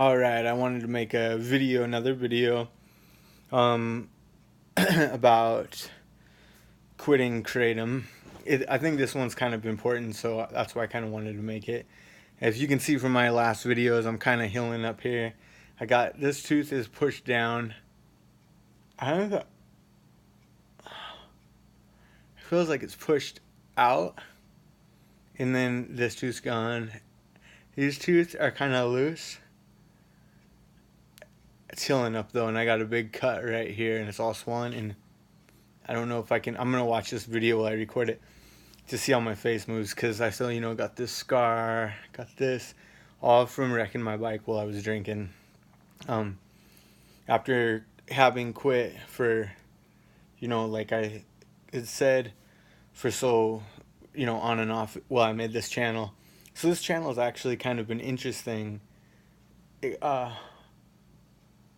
Alright, I wanted to make another video, um, about quitting Kratom. I think this one's kind of important, so that's why I kind of wanted to make it. As you can see from my last videos, I'm kind of healing up here. I got, this tooth is pushed down. I don't know, it feels like it's pushed out, and then this tooth's gone. These teeth are kind of loose. It's healing up though, and I got a big cut right here, and it's all swollen, and I don't know if I can. I'm gonna watch this video while I record it to see how my face moves, because I still, got this scar, got this, all from wrecking my bike while I was drinking. Um, After having quit for, like I had said, for so, on and off, well, I made this channel. So this channel has actually kind of an interesting uh,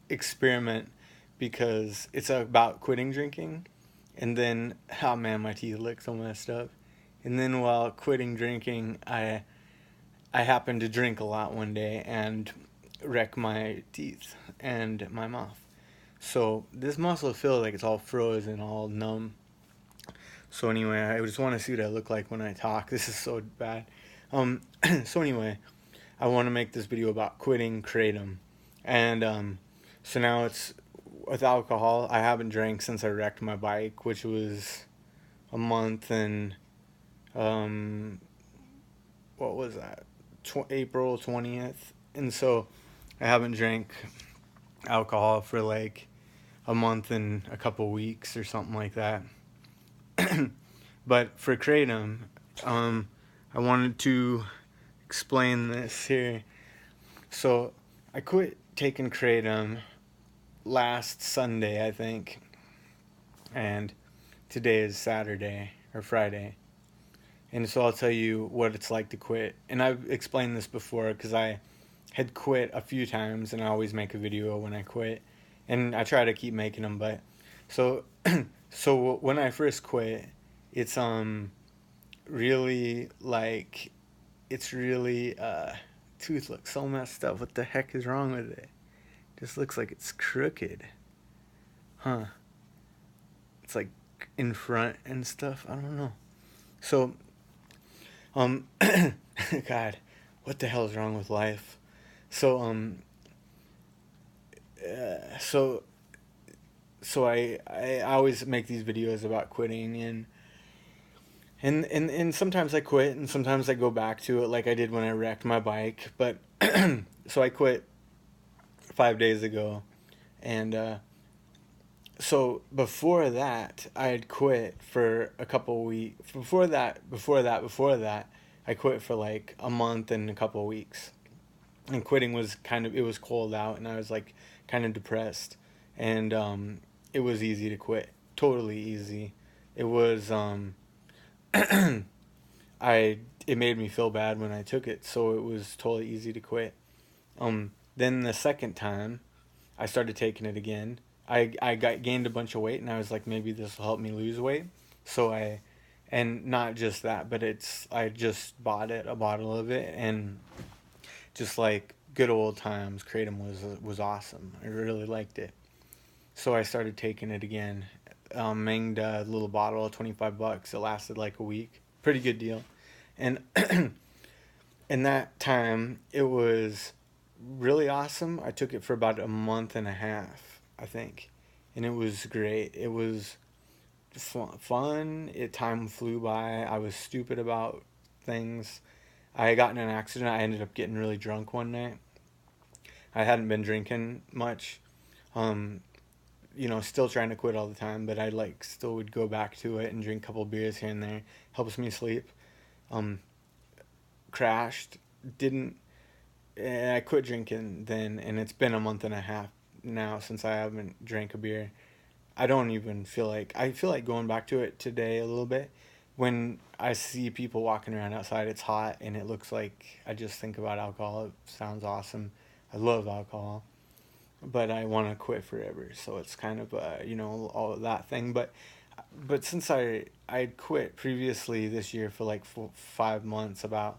experiment, because it's about quitting drinking, and then, oh man, my teeth look so messed up. And then while quitting drinking, I happened to drink a lot one day and wreck my teeth and my mouth. So this muscle feels like it's all frozen, all numb. So anyway, I just want to see what I look like when I talk. This is so bad. So anyway, I want to make this video about quitting Kratom. And so now it's with alcohol. I haven't drank since I wrecked my bike, which was a month and what was that? April 20th. And so I haven't drank alcohol for like a month and a couple weeks or something like that. But for Kratom, I wanted to explain this here. So I quit taking Kratom last Sunday, I think, and today is Saturday or Friday. And so I'll tell you what it's like to quit. And I've explained this before because I had quit a few times, and I always make a video when I quit. And I try to keep making them, but so so when I first quit, it's really like it's really tooth looks so messed up. What the heck is wrong with it? Just looks like it's crooked. Huh. It's like in front and stuff. I don't know. So God, what the hell is wrong with life? So so I always make these videos about quitting, and sometimes I quit and sometimes I go back to it, like I did when I wrecked my bike. But so I quit 5 days ago, and so before that I had quit for a couple weeks. Before that I quit for like a month and a couple weeks. And quitting was kind of, it was cold out, and I was like kind of depressed, and it was easy to quit, totally easy. It was I it made me feel bad when I took it, so it was totally easy to quit. Then the second time I started taking it again, I got gained a bunch of weight, and I was like, maybe this will help me lose weight. So and not just that, but I just bought a bottle of it, and just like good old times, Kratom was awesome. I really liked it. So I started taking it again. Manged a little bottle, $25. It lasted like a week. Pretty good deal. And in that time, it was really awesome. I took it for about a month and a half, I think, and it was great. It was fun. Time flew by. I was stupid about things. I got in an accident. I ended up getting really drunk one night. I hadn't been drinking much. Um, Still trying to quit all the time, but I like still would go back to it and drink a couple beers here and there. Helps me sleep. Um, Crashed. Didn't. I quit drinking then, and it's been a month and a half now since I haven't drank a beer. I feel like going back to it today a little bit. When I see people walking around outside, it's hot, and it looks like, I just think about alcohol. It sounds awesome. I love alcohol, but I want to quit forever. So it's kind of all of that thing. But since I quit previously this year for like 5 months about,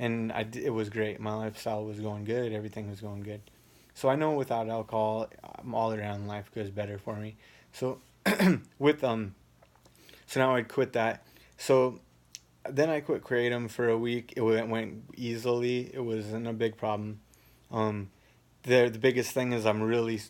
and it was great. My lifestyle was going good. Everything was going good. So I know without alcohol, all around life goes better for me. So with so now I'd quit that. So then I quit kratom for a week. It went easily. It wasn't a big problem. Um, the biggest thing is I'm really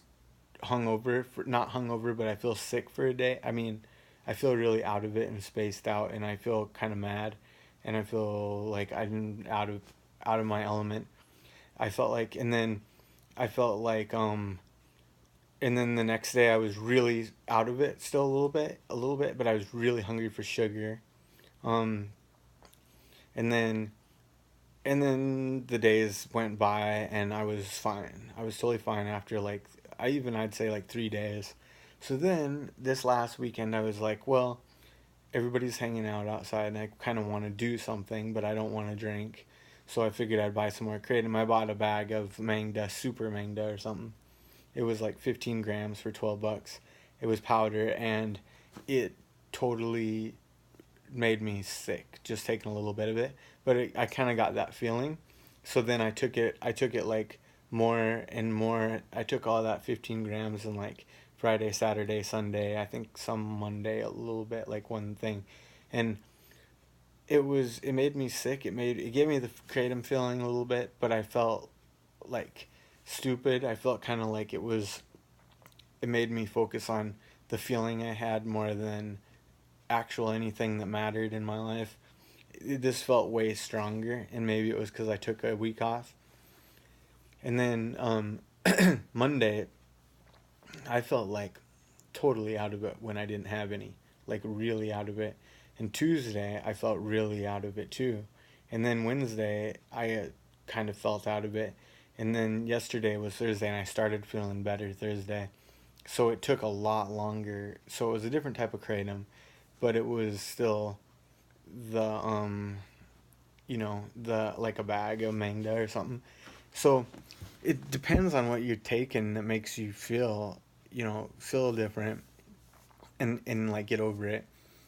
hungover, for not hungover, but I feel sick for a day. I mean, I feel really out of it and spaced out, and I feel kind of mad, and I feel like I'm out of my element. I felt like, and then I felt like and then the next day I was really out of it, still a little bit, but I was really hungry for sugar. Um, and then the days went by and I was fine. I was totally fine after like I'd say like 3 days. So then this last weekend I was like, well, everybody's hanging out outside and I kind of want to do something, but I don't want to drink. So I figured I'd buy some more kratom. I bought a bag of Mangda, Super Mangda or something. It was like 15 grams for $12. It was powder and it totally made me sick just taking a little bit of it. But I kind of got that feeling. So then I took it. I took it like more and more. I took all that 15 grams and like Friday, Saturday, Sunday. I think some Monday a little bit, like one thing, and it made me sick. It gave me the kratom feeling a little bit, but I felt like stupid. I felt kind of like it made me focus on the feeling I had more than actual anything that mattered in my life. This felt way stronger, and maybe it was because I took a week off. And then Monday, I felt like totally out of it when I didn't have any, like really out of it. And Tuesday, I felt really out of it too. And then Wednesday, I kind of felt out of it. And then yesterday was Thursday, and I started feeling better Thursday. So it took a lot longer. So it was a different type of kratom, but it was still the the like a bag of manga or something. So it depends on what you're taking that makes you feel, feel different and like get over it.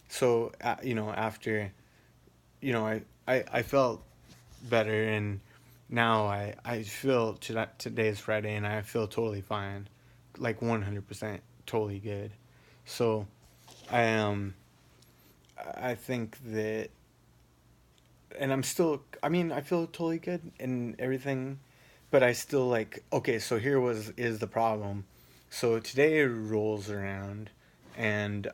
So after I felt better, and now I feel today's Friday and I feel totally fine, like 100% totally good. So I I think that, and I'm still, I mean, I feel totally good and everything, but I still like, okay, so is the problem. So today rolls around and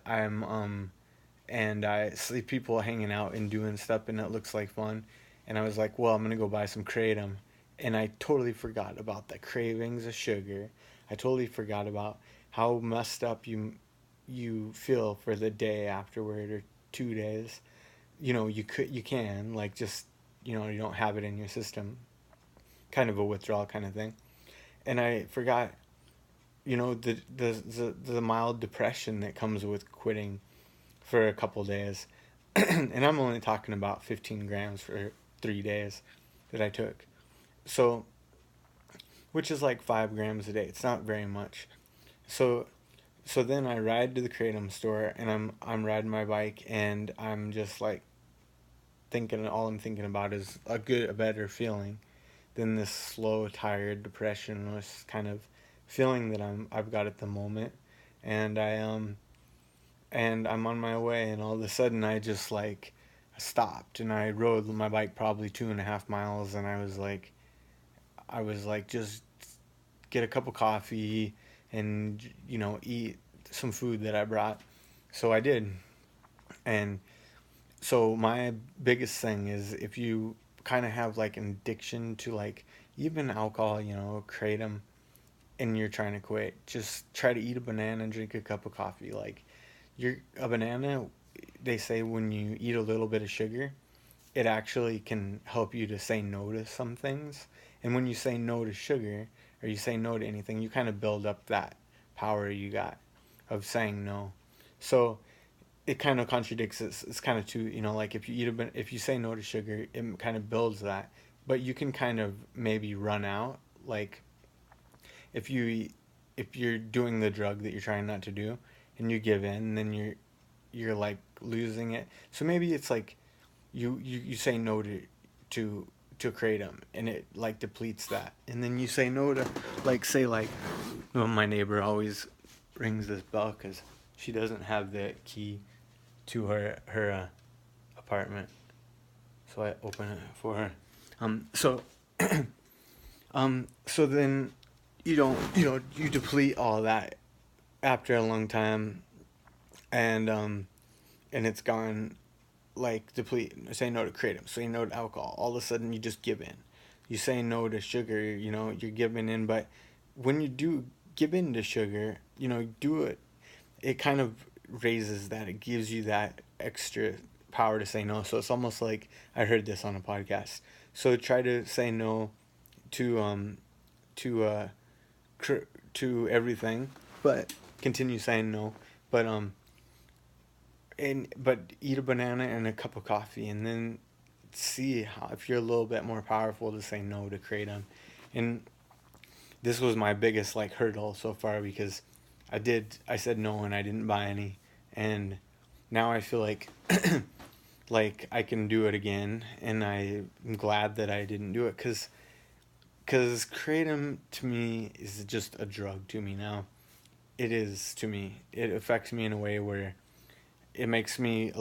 and I see people hanging out and doing stuff and it looks like fun. And I was like, well, I'm going to go buy some Kratom. And I totally forgot about the cravings of sugar. I totally forgot about how messed up you feel for the day afterward or 2 days. You can like just you don't have it in your system, kind of a withdrawal kind of thing. And I forgot the mild depression that comes with quitting for a couple days. And I'm only talking about 15 grams for 3 days that I took. So, which is like 5 grams a day. It's not very much. So, so then I ride to the kratom store and I'm riding my bike and I'm just like all I'm thinking about is a better feeling than this slow, tired, depressionless kind of feeling that I've got at the moment. And I'm on my way, and all of a sudden I just like stopped and I rode my bike probably 2.5 miles, and I was like just get a cup of coffee and eat some food that I brought. So I did, and so my biggest thing is if you kind of have like an addiction to like even alcohol, kratom, and you're trying to quit, just try to eat a banana and drink a cup of coffee. Like a banana, they say when you eat a little bit of sugar, it actually can help you to say no to some things. And when you say no to sugar or you say no to anything, you kind of build up that power you got of saying no. So it kind of contradicts. It's kind of two. Like if you say no to sugar, it kind of builds that. But you can kind of maybe run out. Like if you if you're doing the drug that you're trying not to do, and you give in, then you're like losing it. So maybe it's like you say no to to kratom, and it like depletes that. And then you say no to, like, say like, well, my neighbor always rings this bell because she doesn't have the key to her apartment, so I open it for her. So so then you don't, you deplete all that after a long time, and it's gone. Like, deplete, say no to kratom, say no to alcohol, all of a sudden you just give in. You say no to sugar, you're giving in. But when you do give in to sugar, do it, it kind of raises that, it gives you that extra power to say no. So it's almost like, I heard this on a podcast, so try to say no to to uh to everything, but continue saying no. But but eat a banana and a cup of coffee, and then see how, if you're a little bit more powerful to say no to kratom. And this was my biggest like hurdle so far, because I said no and I didn't buy any, and now I feel like like I can do it again, and I'm glad that I didn't do it, because kratom to me is just a drug to me now. It is to me. It affects me in a way where it makes me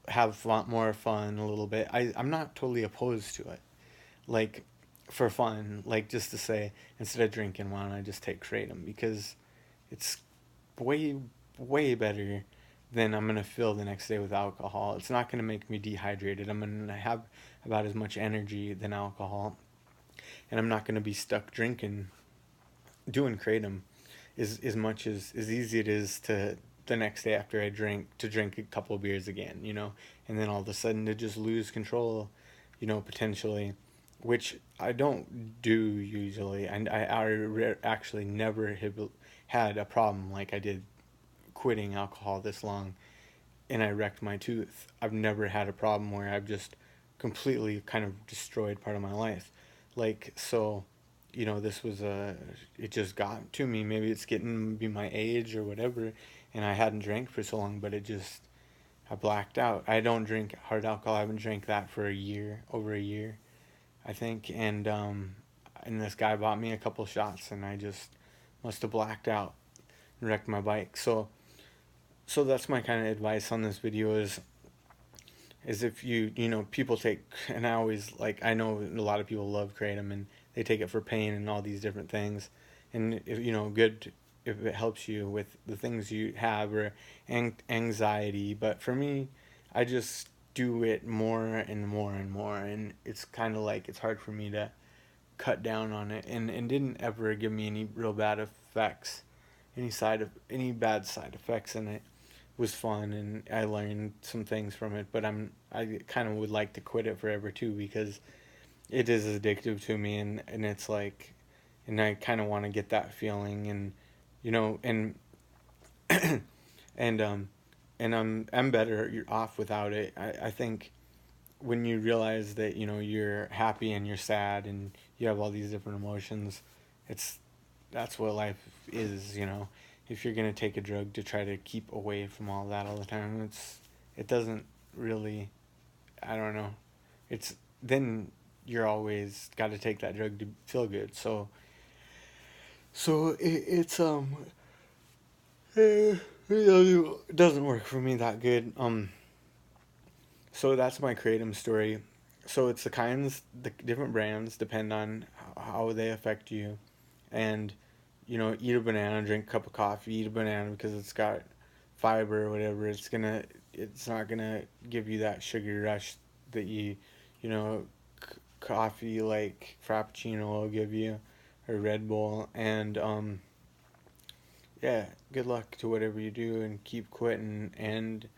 have more fun a little bit. I'm not totally opposed to it. Like, for fun, like, just to say, instead of drinking, why don't I just take kratom? Because it's way, way better than I'm going to feel the next day with alcohol. It's not going to make me dehydrated. I'm going to have about as much energy than alcohol. And I'm not going to be stuck drinking, doing kratom as much as easy it is to the next day after I drink a couple of beers again, and then all of a sudden to just lose control, potentially, which I don't do usually. And I actually never have had a problem like I did quitting alcohol this long, and I wrecked my tooth. I've never had a problem where I've just completely kind of destroyed part of my life. Like, so, this was it just got to me. Maybe it's getting be my age or whatever, and I hadn't drank for so long, but I blacked out. I don't drink hard alcohol. I haven't drank that for a year, over a year, I think. And this guy bought me a couple shots, and I just must have blacked out and wrecked my bike. So that's my kind of advice on this video is if people take, and I always, like, I know a lot of people love kratom and they take it for pain and all these different things, and if, good if it helps you with the things you have, or anxiety. But for me, I just do it more and more and more, and it's kind of like it's hard for me to cut down on it, and didn't ever give me any real bad effects, any bad side effects, and it was fun, and I learned some things from it. But I kind of would like to quit it forever too, because it is addictive to me, and it's like, and I kind of want to get that feeling, and and and I'm better you're off without it. I think when you realize that you're happy and you're sad and you have all these different emotions, it's that's what life is. If you're gonna take a drug to try to keep away from all that all the time, it doesn't really, I don't know, it's then you're always got to take that drug to feel good. So it doesn't work for me that good. So that's my kratom story. So it's the different brands depend on how they affect you, and eat a banana, drink a cup of coffee, eat a banana because it's got fiber or whatever. It's not gonna give you that sugar rush that you know, coffee like Frappuccino will give you, or Red Bull. And yeah, good luck to whatever you do, and keep quitting. And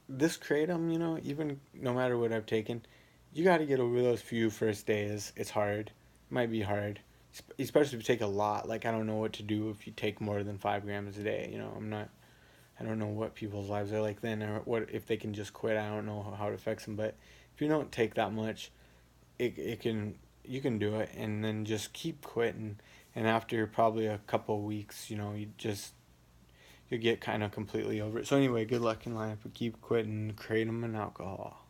this kratom, even no matter what I've taken, you got to get over those few first days. It's hard. It might be hard, especially if you take a lot. Like, I don't know what to do if you take more than 5 grams a day. I don't know what people's lives are like then, or what if they can just quit. I don't know how it affects them. But if you don't take that much, it can you can do it, and then just keep quitting. And after probably a couple of weeks, you get kind of completely over it. So anyway, good luck in life, but keep quitting kratom and alcohol.